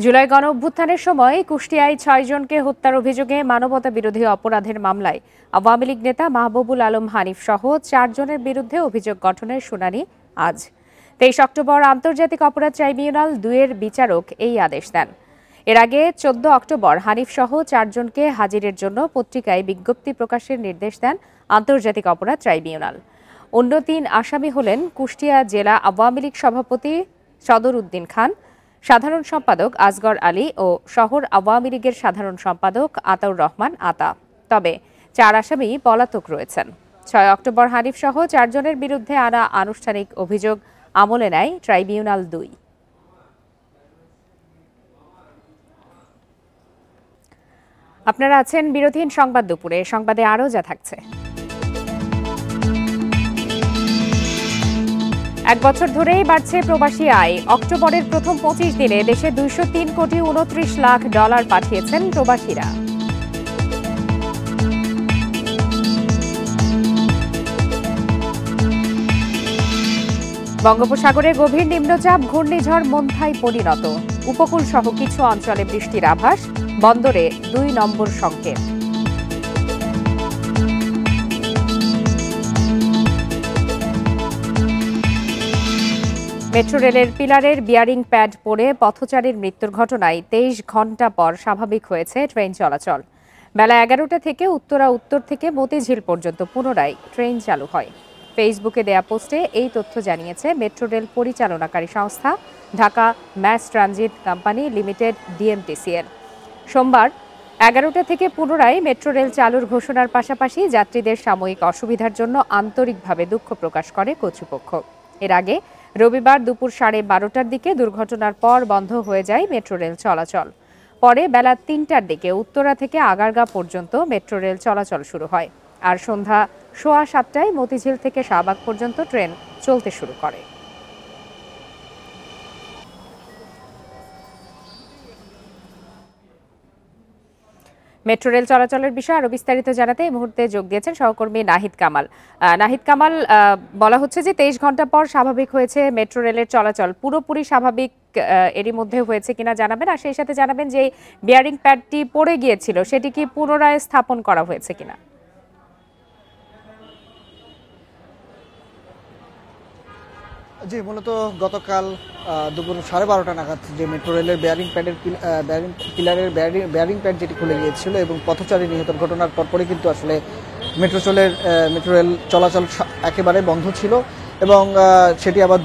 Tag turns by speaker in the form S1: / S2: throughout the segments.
S1: জুলাই গণঅভ্যুত্থানের সময় কুষ্টিয়ায় ৬ জনকে হত্যার অভিযোগে মানবতা বিরোধী অপরাধের মামলায় আওয়ামী লীগ নেতা মাহবুবুল আলম হানিফ সহ ৪ জনের বিরুদ্ধে অভিযোগ গঠনের শুনানি আজ। ২৩ অক্টোবর আন্তর্জাতিক অপরাধ ট্রাইব্যুনাল ২ এর বিচারক এই আদেশ দেন। এর আগে ১৪ অক্টোবর হানিফ সহ ৪ জনকে হাজিরের জন্য পত্রিকায় বিজ্ঞপ্তি প্রকাশের নির্দেশ দেন আন্তর্জাতিক অপরাধ ট্রাইব্যুনাল। অন্য ৩ আসামি হলেন কুষ্টিয়া জেলা আওয়ামী লীগ সভাপতি সদর উদ্দিন খান, সাধারণ সম্পাদক আসগর আলী ও শহর আওয়ামী লীগের সাধারণ সম্পাদক আতাউর রহমান আতা। তবে ৪ আসামি পলাতক রয়েছেন। ৬ অক্টোবর হানিফ সহ ৪ জনের বিরুদ্ধে আনা আনুষ্ঠানিক অভিযোগ আমলে নেয় ট্রাইব্যুনাল ২। আপনারা আছেন বিরোধীহীন সংবাদ দুপুরে। সংবাদে আরও যা থাকছে। ১ বছর ধরেই বাড়ছে প্রবাসী আয়। অক্টোবরের প্রথম ২৫ দিনে দেশে ২০৩ কোটি ২৯ লাখ ডলার পাঠিয়েছেন প্রবাসীরা। বঙ্গোপসাগরে গভীর নিম্নচাপ ঘূর্ণিঝড় মোন্থায় পরিণত। উপকূল সহ কিছু অঞ্চলে বৃষ্টির আভাস, বন্দরে ২ নম্বর সংকেত। মেট্রো রেলের পিলারের বিয়ারিং প্যাড পড়ে পথচারীর মৃত্যুর ঘটনায় ২৩ ঘণ্টা পর স্বাভাবিক হয়েছে ট্রেন চলাচল। বেলা ১১টা থেকে উত্তরা উত্তর থেকে মতিঝিল পর্যন্ত পুনরায় ট্রেন চালু হয়। ফেসবুকে দেয়া পোস্টে এই তথ্য জানিয়েছে মেট্রো রেল পরিচালনাকারী সংস্থা Dhaka mass transit company limited DMTCL. সোমবার ১১টা থেকে পুনরায় মেট্রো রেল চালুর ঘোষণার পাশাপাশি যাত্রীদের সাময়িক অসুবিধার জন্য আন্তরিকভাবে দুঃখ প্রকাশ করে কর্তৃপক্ষ। এর আগে রবিবার দুপুর 12:30টার দিকে দুর্ঘটনার পর বন্ধ হয়ে যায় মেট্রো রেল চলাচল। পরে বেলা ৩টার দিকে উত্তরা থেকে আগারগাঁ পর্যন্ত মেট্রো রেল চলাচল শুরু হয়। আর সন্ধ্যা 7:15টায় মতিঝিল থেকে শাহবাগ পর্যন্ত ট্রেন চলতে শুরু করে। মেট্রো রেল চলাচলের বিষয়ে আরো বিস্তারিত জানাতে এই মুহূর্তে যোগ দিয়েছেন সহকর্মী নাহিদ কামাল। নাহিদ কামাল, বলা হচ্ছে যে ২৩ ঘণ্টা পর স্বাভাবিক হয়েছে মেট্রো রেলের চলাচল। পুরোপুরি স্বাভাবিক এরই মধ্যে হয়েছে কিনা জানাবেন, আর সেই সাথে জানাবেন যে বিয়ারিং প্যাডটি পড়ে গিয়েছিল সেটি কি পুনরায় স্থাপন করা হয়েছে কিনা।
S2: জি, মূলত গতকাল দুপুর 12:30টা নাগাদ যে মেট্রো রেলের বিয়ারিং প্যাড যেটি খুলে গিয়েছিল এবং পথচারী নিহতের ঘটনার পরপরই কিন্তু আসলে মেট্রো রেল চলাচল একেবারে বন্ধ ছিল এবং সেটি আবার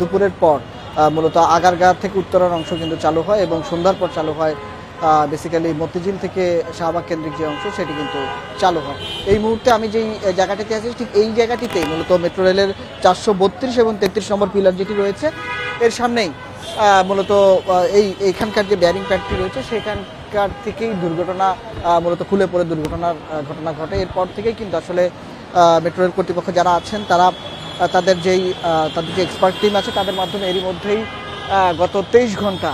S2: দুপুরের পর মূলত আগারগাঁ থেকে উত্তরার অংশ কিন্তু চালু হয় এবং সন্ধ্যার পর চালু হয় বেসিক্যালি মতিঝিল থেকে শাহবাগ কেন্দ্রিক যে অংশ সেটি কিন্তু চালু হয়। এই মুহূর্তে আমি যেই জায়গাটিতে আছি ঠিক এই জায়গাটিতেই মূলত মেট্রো রেলের 432 এবং 33 নম্বর পিলার যেটি রয়েছে এর সামনেই মূলত এইখানকার যে বিয়ারিং প্যাডটি রয়েছে সেখানকার থেকেই দুর্ঘটনা মূলত খুলে পড়ে দুর্ঘটনার ঘটনা ঘটে। এরপর থেকেই কিন্তু আসলে মেট্রো রেল কর্তৃপক্ষ যারা আছেন তারা তাদের যে এক্সপার্ট টিম আছে তাদের মাধ্যমে এরই মধ্যেই গত 23 ঘন্টা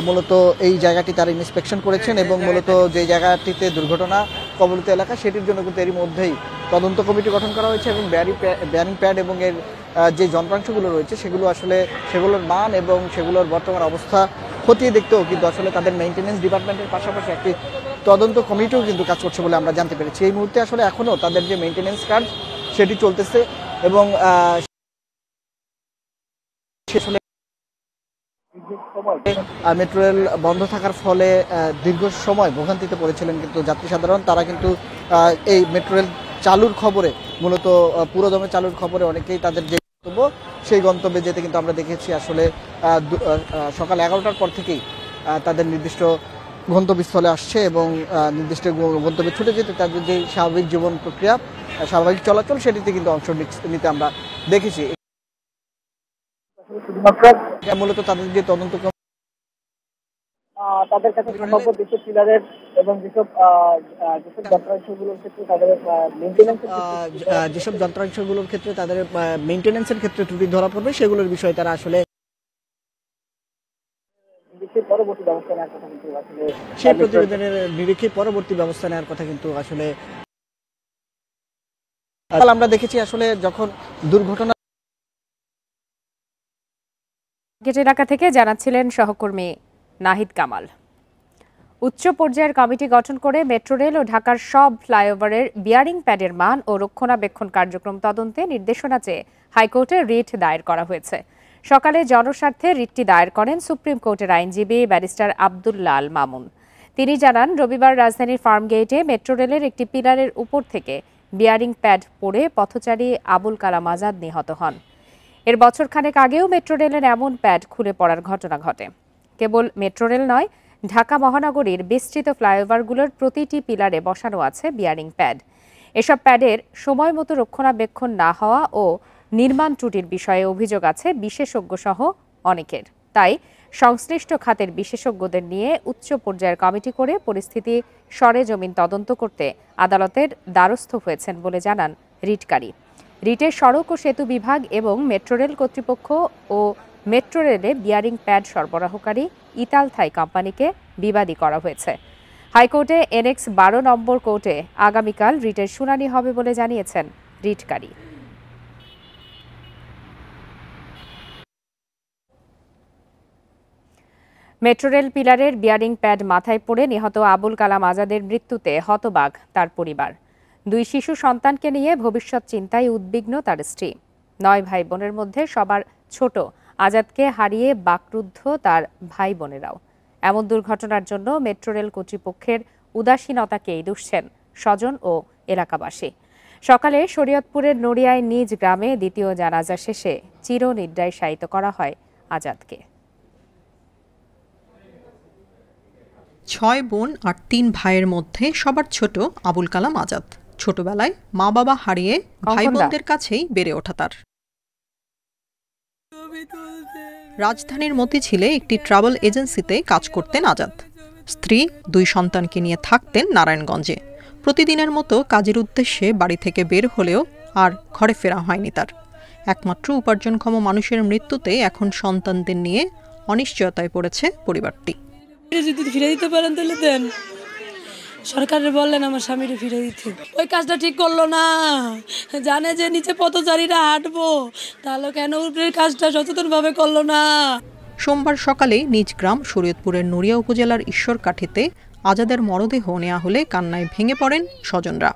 S2: মূলত এই জায়গাটি তারা ইন্সপেকশন করেছেন এবং মূলত যে জায়গাটিতে দুর্ঘটনা কবলিত এলাকা সেটির জন্য কিন্তু এরই মধ্যেই তদন্ত কমিটি গঠন করা হয়েছে এবং বিয়ারিং প্যাড এবং এর যে যন্ত্রাংশগুলো রয়েছে সেগুলোর মান এবং সেগুলোর বর্তমান অবস্থা খতিয়ে দেখতেও কিন্তু আসলে তাদের মেইনটেনেন্স ডিপার্টমেন্টের পাশাপাশি একটি তদন্ত কমিটিও কিন্তু কাজ করছে বলে আমরা জানতে পেরেছি। এই মুহূর্তে আসলে এখনও তাদের যে মেইনটেনেন্স কাজ সেটি চলতেছে এবং মেট্রো রেল বন্ধ থাকার ফলে দীর্ঘ সময় ভোগান্তিতে পড়েছিলেন কিন্তু যাত্রী সাধারণ। তারা কিন্তু এই মেট্রো রেল চালুর খবরে মূলত পুরোদমে চালুর খবরে অনেকেই তাদের যে গন্তব্য সেই গন্তব্যে যেতে কিন্তু আমরা দেখেছি আসলে সকাল 11টার পর থেকেই তাদের নির্দিষ্ট গন্তব্যস্থলে আসছে এবং নির্দিষ্ট গন্তব্যে ছুটে যেতে তাদের যে স্বাভাবিক জীবন প্রক্রিয়া স্বাভাবিক চলাচল সেটিতে কিন্তু অংশ নিতে আমরা দেখেছি। মূলত তাদের যে তদন্ত
S3: তাদের কাছে সম্ভাব্য যেসব পিলারের এবং যেসব যন্ত্রাংশগুলোর ক্ষেত্রে তাদের
S2: মেইনটেনেন্সের ক্ষেত্রে ত্রুটি ধরা পড়বে সেগুলোর বিষয়ে তারা আসলে
S3: পরবর্তী ব্যবস্থা নেওয়ার কথা কিন্তু আসলে
S2: সেই প্রতিবেদনের নিরীক্ষে পরবর্তী ব্যবস্থা নেওয়ার কথা কিন্তু আসলে আমরা দেখেছি আসলে যখন দুর্ঘটনা
S1: এলাকা থেকে জানাচ্ছিলেন সহকর্মী নাহিদ কামাল। উচ্চ পর্যায়ের কমিটি গঠন করে মেট্রো রেল ও ঢাকার সব ফ্লাইওভারের বিয়ারিং প্যাডের মান ও রক্ষণাবেক্ষণ কার্যক্রম তদন্তে নির্দেশনা চেয়ে হাইকোর্টে রিট দায়ের করা হয়েছে। সকালে জনস্বার্থে রিটটি দায়ের করেন সুপ্রিম কোর্টের আইনজীবী ব্যারিস্টার আব্দুল্লাহ আল মামুন। তিনি জানান, রবিবার রাজধানীর ফার্মগেইটে মেট্রো রেলের একটি পিলারের উপর থেকে বিয়ারিং প্যাড পড়ে পথচারী আবুল কালাম আজাদ নিহত হন। এর বছরখানেক আগেও মেট্রো রেলের এমন প্যাড খুলে পড়ার ঘটনা ঘটে। কেবল মেট্রো রেল নয়, ঢাকা মহানগরীর বিস্তৃত ফ্লাইওভারগুলোর প্রতিটি পিলারে বসানো আছে বিয়ারিং প্যাড। এসব প্যাডের সময় মতো রক্ষণাবেক্ষণ না হওয়া ও নির্মাণ ত্রুটির বিষয়ে অভিযোগ আছে বিশেষজ্ঞ সহ অনেকের। তাই সংশ্লিষ্ট খাতের বিশেষজ্ঞদের নিয়ে উচ্চ পর্যায়ের কমিটি করে পরিস্থিতি সরেজমিন তদন্ত করতে আদালতের দ্বারস্থ হয়েছেন বলে জানান রিটকারী। রিটের সড়ক ও সেতু বিভাগ এবং মেট্রো রেল কর্তৃপক্ষ ও মেট্রো রেলে বিয়ারিং প্যাড সরবরাহকারী ইতাল থাই কোম্পানিকে বিবাদী করা হয়েছে। হাইকোর্টে NX 12 নম্বর কোর্টে আগামীকাল রিটের শুনানি হবে বলে জানিয়েছেন রিটকারী। মেট্রো রেল পিলারের বিয়ারিং প্যাড মাথায় পড়ে নিহত আবুল কালাম আজাদের মৃত্যুতে হতবাক তার পরিবার। 2 শিশু সন্তানকে নিয়ে ভবিষ্যৎ চিন্তায় উদ্বিগ্ন তার স্ত্রী। 9 ভাই বোনের মধ্যে সবার ছোট আজাদকে হারিয়ে বাকরুদ্ধ তার ভাই বোনেরাও। এমন দুর্ঘটনার জন্য মেট্রো রেল কর্তৃপক্ষের উদাসীনতাকেই দুষছেন স্বজন ও এলাকাবাসী। সকালে শরীয়তপুরের নড়িয়ায় নিজ গ্রামে দ্বিতীয় জানাজা শেষে চিরনিদ্রায় শায়িত করা হয় আজাদকে।
S4: 6 বোন আর 3 ভাইয়ের মধ্যে সবার ছোট আবুল কালাম আজাদ। ছোটবেলায় মা বাবা হারিয়ে ভাই বোনদের কাছেই বেড়ে ওঠা তার। রাজধানীর মতিঝিলে একটি ট্রাভেল এজেন্সিতে কাজ করতেন আজাদ। স্ত্রী 2 সন্তানকে নিয়ে থাকতেন নারায়ণগঞ্জে। প্রতিদিনের মতো কাজের উদ্দেশ্যে বাড়ি থেকে বের হলেও আর ঘরে ফেরা হয়নি তার। একমাত্র উপার্জনক্ষম মানুষের মৃত্যুতে এখন সন্তানদের নিয়ে অনিশ্চয়তায় পড়েছে পরিবারটি।
S5: যদি ফিরে দিতে পারেন তাহলে দেন, সরকারের বললেন আমার স্বামীরে ফিরে দিতে। ওই কাজটা ঠিক করলো না, জানে যে নিচে পথচারীরা হাঁটবো, তাহলে কেন উপরের কাজটা সচেতনভাবে করলো না।
S4: সোমবার সকালে নিজ গ্রাম শরীয়তপুরের নড়িয়া উপজেলার ঈশ্বরকাঠিতে আজাদের মরদেহ নেওয়া হলে কান্নায় ভেঙে পড়েন স্বজনরা।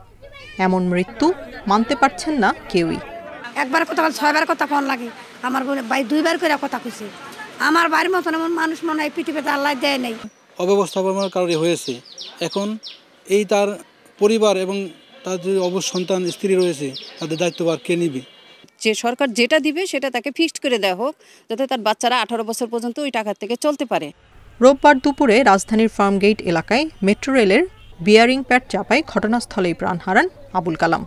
S4: এমন মৃত্যু মানতে পারছেন না কেউই।
S6: একবার কথা বল, 6 বার কথা ফোন লাগে। আমার বোন ভাই 2 বার করে কথা কইছে। আমার বাড়ির মতন এমন মানুষ মনে হয় পৃথিবীতে আল্লাহ দেয় নাই।
S7: অব্যবস্থাপনার কারণে হয়েছে। এখন এই তার পরিবার এবং তার যে অবশ সন্তান স্ত্রী রয়েছে, তাদের দায়িত্বভার কে নিবে?
S8: যে সরকার যেটা দিবে সেটা তাকে ফিক্সড করে দেওয়া হোক, যাতে তার বাচ্চারা 18 বছর পর্যন্ত ওই টাকা থেকে চলতে পারে।
S4: রোববার দুপুরে রাজধানীর ফার্মগেইট এলাকায় মেট্রো রেলের বিয়ারিং প্যাড চাপায় ঘটনাস্থলেই প্রাণ হারান আবুল কালাম।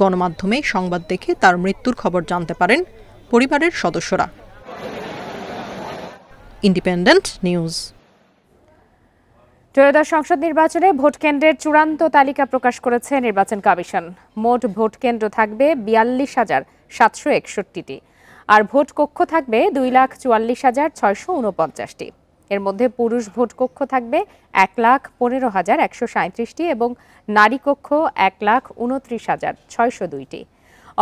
S4: গণমাধ্যমে সংবাদ দেখে তার মৃত্যুর খবর জানতে পারেন পরিবারের সদস্যরা। Independent news.
S1: ত্রয়োদশ সংসদ নির্বাচনে ভোট কেন্দ্রের চূড়ান্ত তালিকা প্রকাশ করেছে নির্বাচন কমিশন। মোট ভোট কেন্দ্র থাকবে 42,761টি আর ভোট কক্ষ থাকবে 2,44,649টি। এর মধ্যে পুরুষ ভোট কক্ষ থাকবে 1,15,137টি এবং নারী কক্ষ 1,29,602টি।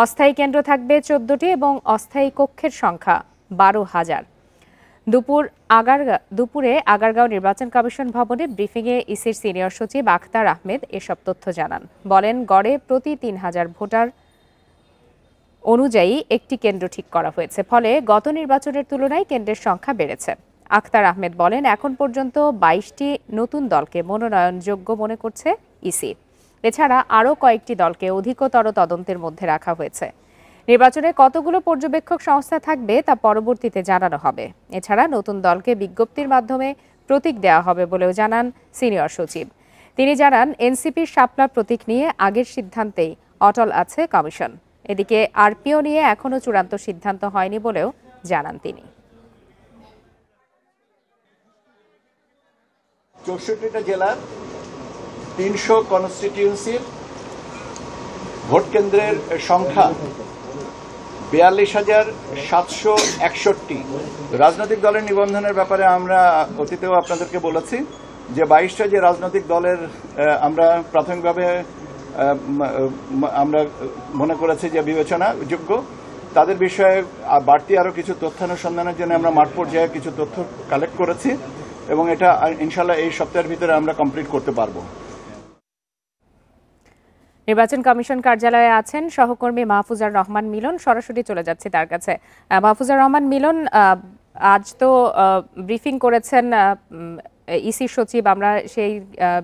S1: অস্থায়ী কেন্দ্র থাকবে 14টি এবং অস্থায়ী কক্ষের সংখ্যা 12,000। দুপুরে আগারগাঁও নির্বাচন কমিশন ভবনে ব্রিফিংয়ে ইসির সিনিয়র সচিব আখতার আহমেদ এসব তথ্য জানান। বলেন, গড়ে প্রতি 3,000 ভোটার অনুযায়ী একটি কেন্দ্র ঠিক করা হয়েছে, ফলে গত নির্বাচনের তুলনায় কেন্দ্রের সংখ্যা বেড়েছে। আখতার আহমেদ বলেন, এখন পর্যন্ত 22টি নতুন দলকে মনোনয়নযোগ্য মনে করছে ইসি। এছাড়া আরও কয়েকটি দলকে অধিকতর তদন্তের মধ্যে রাখা হয়েছে। নির্বাচনে কতগুলো পর্যবেক্ষক সংস্থা থাকবে তা পরবর্তীতে জানানো হবে। এছাড়া নতুন দলকে বিজ্ঞপ্তির মাধ্যমে প্রতীক দেওয়া হবে বলেও জানান সিনিয়র সচিব। তিনি জানান, এনসিপির শাপলা প্রতীক নিয়ে আগের সিদ্ধান্তেই অটল আছে কমিশন। এদিকে আরপিও নিয়ে এখনও চূড়ান্ত সিদ্ধান্ত হয়নি বলেও জানান তিনি।
S9: 64টা জেলার 300 কনস্টিটিউয়েন্সির ভোট কেন্দ্রের সংখ্যা 42,761। রাজনৈতিক দলের নিবন্ধনের ব্যাপারে আমরা অতীতেও আপনাদেরকে বলেছি যে 22টা যে রাজনৈতিক দলের আমরা প্রাথমিকভাবে আমরা মনে করেছি যে বিবেচনাযোগ্য, তাদের বিষয়ে বাড়তি আরও কিছু তথ্যানুসন্ধানের জন্য আমরা মাঠ পর্যায়ে কিছু তথ্য কালেক্ট করেছি এবং এটা ইনশাল্লাহ এই সপ্তাহের ভিতরে আমরা কমপ্লিট করতে পারবো।
S1: নির্বাচন কমিশন কার্যালয়ে আছেন সহকর্মী মাহফুজার রহমান মিলন, সরাসরি চলে যাচ্ছে তার কাছে। মাহফুজার রহমান মিলন, আজ তো ব্রিফিং করেছেন ইসি সচিব, আমরা সেই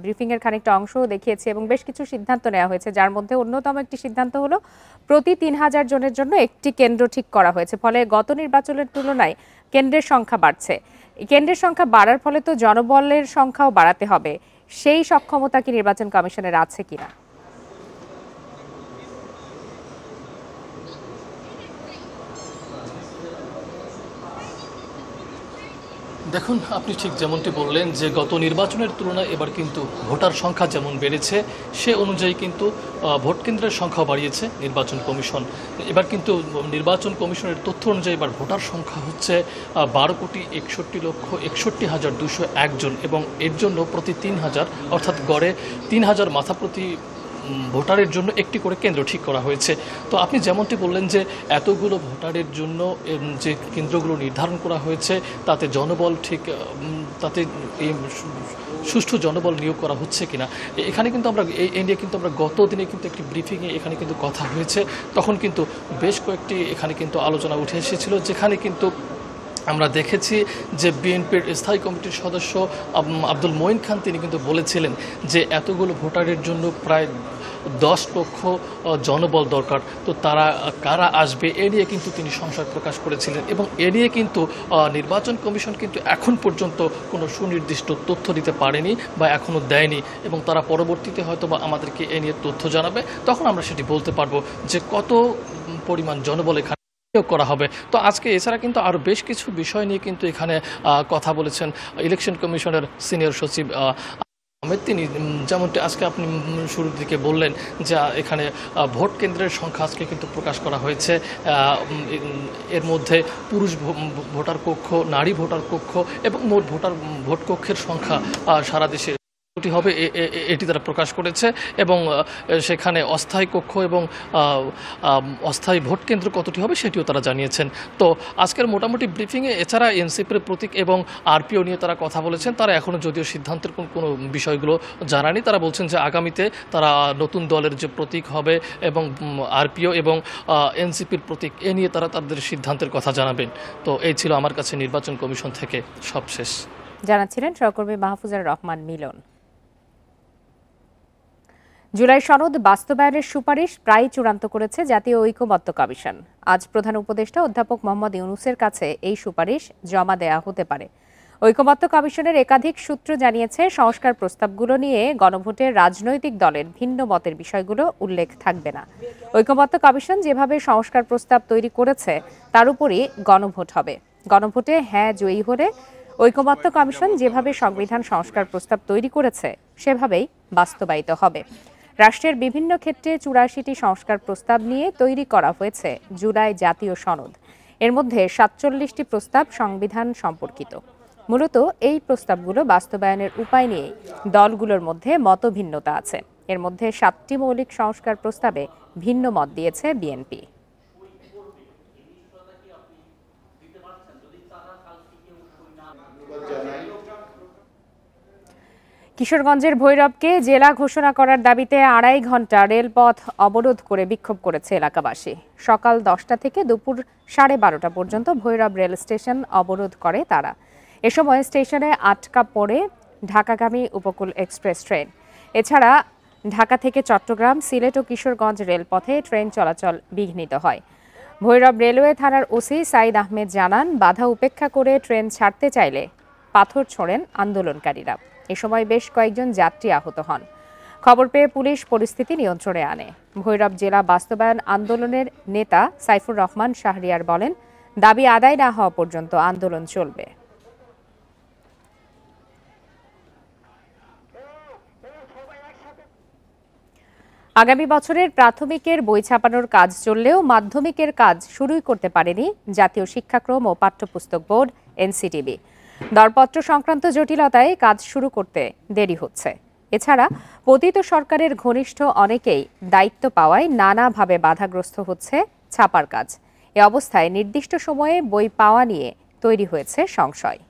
S1: ব্রিফিং এর খানিকটা অংশ দেখিয়েছি এবং বেশ কিছু সিদ্ধান্ত নেওয়া হয়েছে, যার মধ্যে অন্যতম একটি সিদ্ধান্ত হলো প্রতি ৩,০০০ জনের জন্য একটি কেন্দ্র ঠিক করা হয়েছে। ফলে গত নির্বাচনের তুলনায় কেন্দ্রের সংখ্যা বাড়ছে। কেন্দ্রের সংখ্যা বাড়ার ফলে তো জনবলের সংখ্যাও বাড়াতে হবে, সেই সক্ষমতা কি নির্বাচন কমিশনের আছে কিনা?
S10: দেখুন, আপনি ঠিক যেমনটি বললেন যে গত নির্বাচনের তুলনায় এবার কিন্তু ভোটার সংখ্যা যেমন বেড়েছে সে অনুযায়ী কিন্তু ভোট কেন্দ্রের সংখ্যাও বাড়িয়েছে নির্বাচন কমিশন। এবার কিন্তু নির্বাচন কমিশনের তথ্য অনুযায়ী এবার ভোটার সংখ্যা হচ্ছে 12,61,61,201 জন এবং এর জন্য প্রতি ৩,০০০ অর্থাৎ গড়ে ৩,০০০ মাথা প্রতি ভোটারের জন্য একটি করে কেন্দ্র ঠিক করা হয়েছে। তো আপনি যেমনটি বললেন যে এতগুলো ভোটারের জন্য যে কেন্দ্রগুলো নির্ধারণ করা হয়েছে তাতে জনবল তাতে সুষ্ঠু জনবল নিয়োগ করা হচ্ছে কিনা, এখানে কিন্তু আমরা এই নিয়ে কিন্তু আমরা গত দিনে কিন্তু একটি ব্রিফিংয়ে এখানে কিন্তু কথা হয়েছে, তখন কিন্তু বেশ কয়েকটি এখানে কিন্তু আলোচনা উঠে এসেছিল, যেখানে কিন্তু আমরা দেখেছি যে বিএনপির স্থায়ী কমিটির সদস্য আব্দুল মঈন খান তিনি কিন্তু বলেছিলেন যে এতগুলো ভোটারের জন্য প্রায় 10 লক্ষ জনবল দরকার, তো তারা কারা আসবে এ নিয়ে কিন্তু তিনি সংশয় প্রকাশ করেছিলেন এবং এ নিয়ে কিন্তু নির্বাচন কমিশন কিন্তু এখন পর্যন্ত কোনো সুনির্দিষ্ট তথ্য দিতে পারেনি বা এখনও দেয়নি এবং তারা পরবর্তীতে হয়তো বা আমাদেরকে এ নিয়ে তথ্য জানাবে, তখন আমরা সেটি বলতে পারবো যে কত পরিমাণ জনবল এখানে করা হবে। তো আজকে এছাড়া কিন্তু আরও বেশ কিছু বিষয় নিয়ে কিন্তু এখানে কথা বলেছেন ইলেকশন কমিশনের সিনিয়র সচিব আহমেদ। তিনি যেমনটি আজকে আপনি শুরুর দিকে বললেন যে এখানে ভোট কেন্দ্রের সংখ্যা আজকে কিন্তু প্রকাশ করা হয়েছে, এর মধ্যে পুরুষ ভোটার কক্ষ, নারী ভোটার কক্ষ এবং মোট ভোট কক্ষের সংখ্যা সারা দেশে হবে এটি তারা প্রকাশ করেছে এবং সেখানে অস্থায়ী কক্ষ এবং অস্থায়ী ভোট কেন্দ্র কতটি হবে সেটিও তারা জানিয়েছেন। তো আজকের মোটামুটি ব্রিফিংয়ে এছাড়া এনসিপির প্রতীক এবং আরপিও নিয়ে তারা কথা বলেছেন, তারা এখনও যদিও সিদ্ধান্তের কোনো বিষয়গুলো জানায়নি, তারা বলছেন যে আগামীতে তারা নতুন দলের যে প্রতীক হবে এবং আরপিও এবং এনসিপির প্রতীক এ নিয়ে তারা তাদের সিদ্ধান্তের কথা জানাবেন। তো এই ছিল আমার কাছে নির্বাচন কমিশন থেকে সবশেষ
S1: জানাচ্ছিলেন সহকর্মী মাহফুজার রহমান মিলন। জুলাই সনদ বাস্তবায়নের সুপারিশ প্রায় চূড়ান্ত করেছে জাতীয় ঐকমত্য কমিশন। আজ প্রধান উপদেষ্টা অধ্যাপক মোহাম্মদ ইউনূসের কাছে এই সুপারিশ জমা দেয়া হতে পারে। ঐকমত্য কমিশনের একাধিক সূত্র জানিয়েছে সংস্কার প্রস্তাবগুলো নিয়ে গণভোটের রাজনৈতিক দলের ভিন্ন মতের বিষয়গুলো উল্লেখ থাকবে না। ঐকমত্য কমিশন যেভাবে সংস্কার প্রস্তাব তৈরি করেছে তার উপরই গণভোট হবে। গণভোটে হ্যাঁ জয়ী হলে ঐকমত্য কমিশন যেভাবে সংবিধান সংস্কার প্রস্তাব তৈরি করেছে সেভাবেই বাস্তবায়িত হবে। রাষ্ট্রের বিভিন্ন ক্ষেত্রে ৮৪টি সংস্কার প্রস্তাব নিয়ে তৈরি করা হয়েছে জুলাই জাতীয় সনদ। এর মধ্যে ৪৭টি প্রস্তাব সংবিধান সম্পর্কিত। মূলত এই প্রস্তাবগুলো বাস্তবায়নের উপায় নিয়ে দলগুলোর মধ্যে মতভিন্নতা আছে। এর মধ্যে ৭টি মৌলিক সংস্কার প্রস্তাবে ভিন্ন মত দিয়েছে বিএনপি। কিশোরগঞ্জের ভৈরবকে জেলা ঘোষণা করার দাবিতে ২.৫ ঘন্টা রেলপথ অবরোধ করে বিক্ষোভ করেছে এলাকাবাসী। সকাল ১০টা থেকে দুপুর ১২:৩০ পর্যন্ত ভৈরব রেল স্টেশন অবরোধ করে তারা। এ সময় স্টেশনে আটকা পড়ে ঢাকাগামী উপকূল এক্সপ্রেস ট্রেন। এছাড়া ঢাকা থেকে চট্টগ্রাম, সিলেট ও কিশোরগঞ্জ রেলপথে ট্রেন চলাচল বিঘ্নিত হয়। ভৈরব রেলওয়ে থানার ওসি সাইদ আহমেদ জানান, বাধা উপেক্ষা করে ট্রেন ছাড়তে চাইলে পাথর ছোড়েন আন্দোলনকারীরা। এ সময় বেশ কয়েকজন যাত্রী আহত হন। খবর পেয়ে পুলিশ পরিস্থিতি নিয়ন্ত্রণে আনে। ভৈরব জেলা বাস্তবায়ন আন্দোলনের নেতা সাইফুর রহমান শাহরিয়ার বলেন, দাবি আদায় না হওয়া পর্যন্ত আন্দোলন চলবে। আগামী বছরের প্রাথমিকের বই ছাপানোর কাজ চললেও মাধ্যমিকের কাজ শুরুই করতে পারেনি জাতীয় শিক্ষাক্রম ও পাঠ্যপুস্তক বোর্ড এনসিটিবি। দরপত্র সংক্রান্ত জটিলতায় কাজ শুরু করতে দেরি হচ্ছে। এছাড়া পতিত সরকারের ঘনিষ্ঠ অনেকেই দায়িত্ব পাওয়ায় নানাভাবে বাধাগ্রস্ত হচ্ছে ছাপার কাজ। এ অবস্থায় নির্দিষ্ট সময়ে বই পাওয়া নিয়ে তৈরি হয়েছে সংশয়।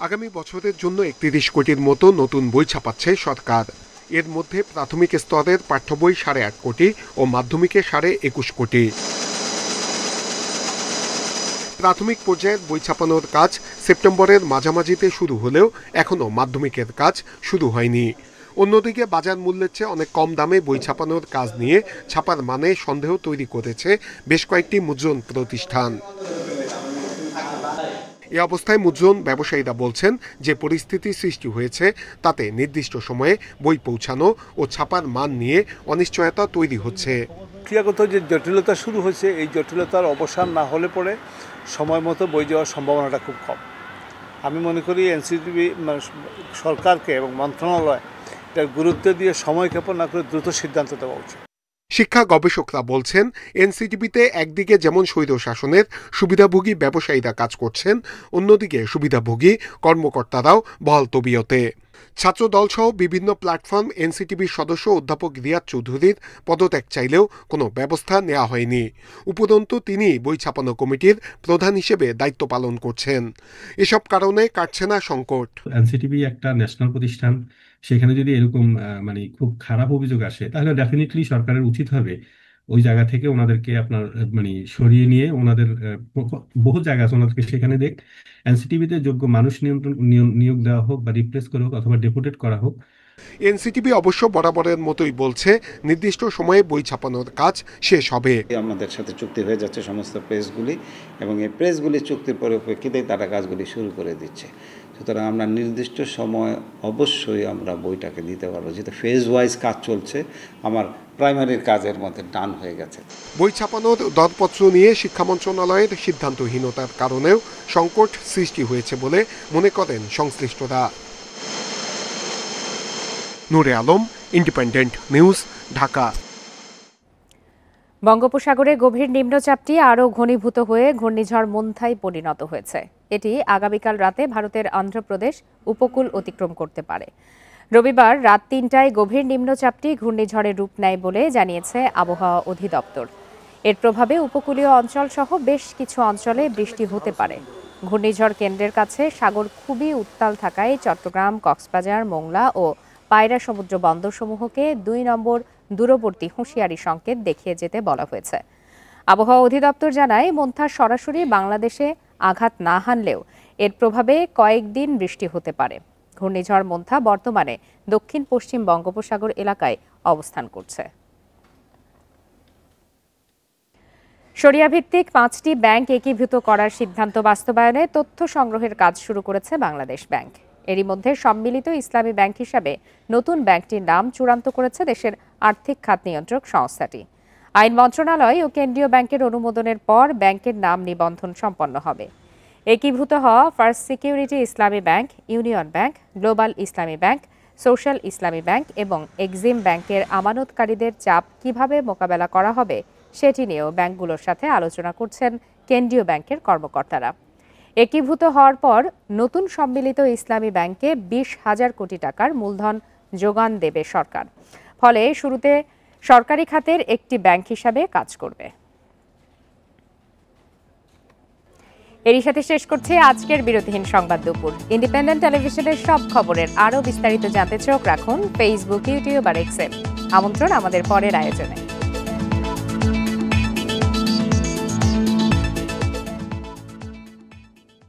S11: আগামী বছরের জন্য ৩১ কোটির মতো নতুন বই ছাপাচ্ছে সরকার। এর মধ্যে প্রাথমিক স্তরের পাঠ্য বই ৮.৫ কোটি ও মাধ্যমিকে ২১.৫ কোটি। প্রাথমিক পর্যায়ের বই ছাপানোর কাজ সেপ্টেম্বরের মাঝামাঝিতে শুরু হলেও এখনও মাধ্যমিকের কাজ শুরু হয়নি। অন্যদিকে বাজার মূল্যের চেয়ে অনেক কম দামে বই ছাপানোর কাজ নিয়ে ছাপার মানে সন্দেহ তৈরি করেছে বেশ কয়েকটি মুদ্রণ প্রতিষ্ঠান। এ অবস্থায় মুদ্রণ ব্যবসায়ীরা বলছেন যে পরিস্থিতি সৃষ্টি হয়েছে তাতে নির্দিষ্ট সময়ে বই পৌঁছানো ও ছাপার মান নিয়ে অনিশ্চয়তা তৈরি হচ্ছে।
S12: ক্রিয়াগত যে জটিলতা শুরু হয়েছে, এই জটিলতার অবসান না হলে পরে সময় মতো বই যাওয়ার সম্ভাবনাটা খুব কম। আমি মনে করি এনসিটিভি সরকারকে এবং মন্ত্রণালয় এটার গুরুত্ব দিয়ে সময় ক্ষেপণ না করে দ্রুত সিদ্ধান্ত দেওয়া উচিত।
S11: শিক্ষা গবেষকরা বলছেন এনসিটিভিতে একদিকে যেমন স্বৈর শাসনের সুবিধাভোগী ব্যবসায়ীরা কাজ করছেন, অন্যদিকে সুবিধাভোগী কর্মকর্তারাও বহাল তবিয়তে। ছাত্রদল সহ বিভিন্ন প্ল্যাটফর্ম এনসিটিভির সদস্য অধ্যাপক রিয়াদ চৌধুরীর পদত্যাগ চাইলেও কোনো ব্যবস্থা নেওয়া হয়নি। উপরন্তু তিনি বই ছাপানো কমিটির প্রধান হিসেবে দায়িত্ব পালন করছেন। এসব কারণে কাটছে না সংকট।
S13: এনসিটিভি একটা ন্যাশনাল প্রতিষ্ঠান, সেখানে যদি এরকম খুব খারাপ অভিযোগ আসে তাহলে ডেফিনেটলি সরকারের উচিত হবে ওই জায়গা থেকে ওনাদেরকে আপনার সরিয়ে নিয়ে ওনাদের বহু জায়গা আছে ওনাদেরকে সেখানে দেখ এনসিটিভিতে যোগ্য মানুষ নিয়োগ দেওয়া হোক বা রিপ্লেস করা হোক অথবা ডেপুটেট করা হোক।
S11: এনসিটিভি অবশ্য বরাবরের মতোই বলছে নির্দিষ্ট সময়ে বই ছাপানোর কাজ শেষ হবে।
S14: আমাদের সাথে চুক্তি হয়ে যাচ্ছে সমস্ত প্রেসগুলি, এবং এই প্রেসগুলি চুক্তির পরিপ্রেক্ষিতে তারা কাজগুলি শুরু করে দিচ্ছে। সুতরাং আমরা নির্দিষ্ট সময় অবশ্যই আমরা বইটাকে দিতে পারবো। যেহেতু ফেজ ওয়াইজ কাজ চলছে, আমার প্রাইমারির কাজের মধ্যে ডান হয়ে গেছে।
S11: বই ছাপানোর দরপত্র নিয়ে শিক্ষা মন্ত্রণালয়ের সিদ্ধান্তহীনতার কারণেও সংকট সৃষ্টি হয়েছে বলে মনে করেন সংশ্লিষ্টরা। নূরে আলম, ইন্ডিপেন্ডেন্ট নিউজ, ঢাকা।
S1: বঙ্গোপসাগরে গভীর নিম্নচাপটি আরও ঘনীভূত হয়ে ঘূর্ণিঝড় মোন্থায় পরিণত হয়েছে। এটি আগামীকাল রাতে ভারতের অন্ধ্রপ্রদেশ উপকূল অতিক্রম করতে পারে। রবিবার রাত ৩টায় গভীর নিম্নচাপটি ঘূর্ণিঝড়ের রূপ নেয় বলে জানিয়েছে আবহাওয়া অধিদপ্তর। এর প্রভাবে উপকূলীয় অঞ্চল সহ বেশ কিছু অঞ্চলে বৃষ্টি হতে পারে। ঘূর্ণিঝড় কেন্দ্রের কাছে সাগর খুবই উত্তাল থাকায় চট্টগ্রাম, কক্সবাজার, মোংলা ও পায়রা সমুদ্র বন্দরসমূহকে ২ নম্বর দূরবর্তী হুঁশিয়ারি সংকেত দেখিয়ে যেতে বলা হয়েছে। আবহাওয়া অধিদপ্তর জানায় মোন্থা সরাসরি বাংলাদেশে আঘাত না হানলেও এর প্রভাবে কয়েকদিন বৃষ্টি হতে পারে। ঘূর্ণিঝড় মোন্থা বর্তমানে দক্ষিণ পশ্চিম বঙ্গোপসাগর এলাকায় অবস্থান করছে। শরিয়া ভিত্তিক ৫টি ব্যাংক একীভূত করার সিদ্ধান্ত বাস্তবায়নে তথ্য সংগ্রহের কাজ শুরু করেছে বাংলাদেশ ব্যাংক। এরই মধ্যে সম্মিলিত ইসলামী ব্যাংক হিসাবে নতুন ব্যাংকটির নাম চূড়ান্ত করেছে দেশের আর্থিক খাত নিয়ন্ত্রক সংস্থাটি। আইন মন্ত্রণালয় ও কেন্দ্রীয় ব্যাংকের অনুমোদনের পর ব্যাংকের নাম নিবন্ধন সম্পন্ন হবে। একীভূত হওয়া ফার্স্ট সিকিউরিটি ইসলামী ব্যাংক, ইউনিয়ন ব্যাংক, গ্লোবাল ইসলামী ব্যাংক, সোশ্যাল ইসলামী ব্যাংক এবং এক্সিম ব্যাংকের আমানতকারীদের চাপ কিভাবে মোকাবেলা করা হবে সেটি নিয়েও ব্যাংকগুলোর সাথে আলোচনা করছেন কেন্দ্রীয় ব্যাংকের কর্মকর্তারা। একীভূত হওয়ার পর নতুন সম্মিলিত ইসলামী ব্যাংকে ২০,০০০ কোটি টাকার মূলধন যোগান দেবে সরকার। ফলে শুরুতে সরকারি খাতের একটি ব্যাংক হিসাবে কাজ করবে। এরই সাথে শেষ করছে আজকের বিরতিহীন সংবাদ দুপুর। ইন্ডিপেন্ডেন্ট টেলিভিশনের সব খবরের আরও বিস্তারিত জানতে চোখ রাখুন ফেসবুক, ইউটিউব আর এক্সে। আমন্ত্রণ আমাদের পরের আয়োজনে।